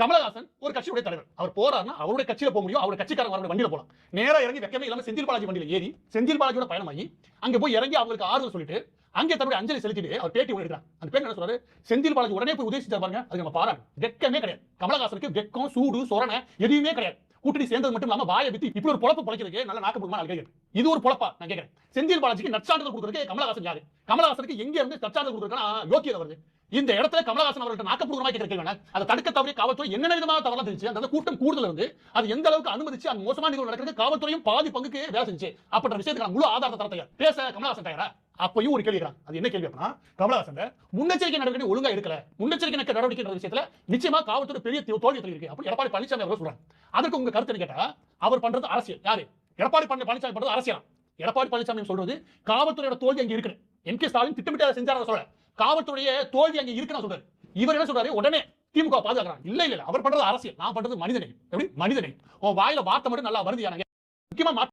கமலஹாசன் ஒரு கட்சியுடைய தலைவர். அவர் போறாருன்னா அவருடைய கட்சியில போக முடியும், அவருடைய கட்சிக்காரங்க அவருடைய வண்டியில போலாம். நேரா இறங்கி வெக்கமே இல்லாம செந்தில் பாலாஜி வண்டியில ஏறி செந்தில் பாலாஜியோட பயணமாகி அங்க போய் இறங்கி அவங்களுக்கு ஆறுதல் சொல்லிட்டு அங்கே தன்னுடைய அஞ்சலி செலுத்திட்டு அவர் பேட்டி எடுக்கிறார். அந்த பேர் என்ன சொல்றாரு? செந்தில் பாலாஜி உடனே போய் உதவி செஞ்சார் பாருங்க, அது நம்ம பாராட்டு. வெக்கமே கிடையாது. கமலஹாசனுக்கு வெக்கம், சூடு, சொரணை எதுவுமே கிடையாது. கூட்டணி சேர்ந்தது மட்டும் இல்லாம வாயை வித்து இப்படி ஒரு பொழப்பு பொழைக்கிறதுக்கு நல்ல நாக்கப்புறமா நான் கேட்கிறேன். இது ஒரு பொழப்பா நான் கேட்கிறேன். செந்தில் பாலாஜிக்கு நற்சான்றிதழ் கொடுக்கறதுக்கு கமலஹாசன் யாரு? கமலஹாசனுக்கு எங்க இருந்து நற்சான்றிதழ் கொடுக்கறதுக்கான யோக்கியதை வருது? இந்த இடத்துல கமலஹாசன் அவர்கள்ட்ட நாக்கப்புறமா கேட்கிறேன். அதை தடுக்க தவறிய காவல்துறை என்னென்ன விதமாக தவறலாம் தெரிஞ்சு அந்த கூட்டம் கூடுதல் இருந்து அது எந்த அளவுக்கு அனுமதிச்சு அந்த மோசமான நிகழ்வு நடக்கிறது காவல்துறையும் பாதி பங்குக்கு வேலை செஞ்சு அப்படின்ற விஷயத்துக்கு முழு ஆதாரத்தை தர தயார். பேச கமலஹாசன் தயாரா? அப்பயும் ஒரு கேள்வி. அது என்ன கேள்வி அப்படின்னா, கமலஹாசன் முன்னெச்சரிக்கை நடவடிக்கை ஒழுங்கா எடுக்கல, முன்னெச்சரிக்கை நடவடிக்கை விஷயத்துல நிச்சயமா காவல்துறை பெரிய தோல்வி இருக்கு அப்படி எடப்பாடி பழனிசாமி அவர்கள் சொல்றாங்க. அதற்கு உங்க கருத்து கேட்டா அவர் பண்றது அரசியல். யாரு? எடப்பாடி பழனிசாமி பண்றது அரசியல். எடப்பாடி பழனிசாமி சொல்றது காவல்துறையோட தோல்வி அங்க இருக்கு. எம் கே ஸ்டாலின் திட்டமிட்டு செஞ்சார சொல்ற காவல்துறைய தோல்வி அங்க இருக்குன்னு சொல்றாரு. இவர் என்ன சொல்றாரு? உடனே திமுக பாதுகாக்கிறாங்க. இல்ல அவர் பண்றது அரசியல், நான் பண்றது மனிதனை. எப்படி மனிதனை? உன் வாயில வார்த்தை மட்டும் நல்லா வருது. முக்கியமா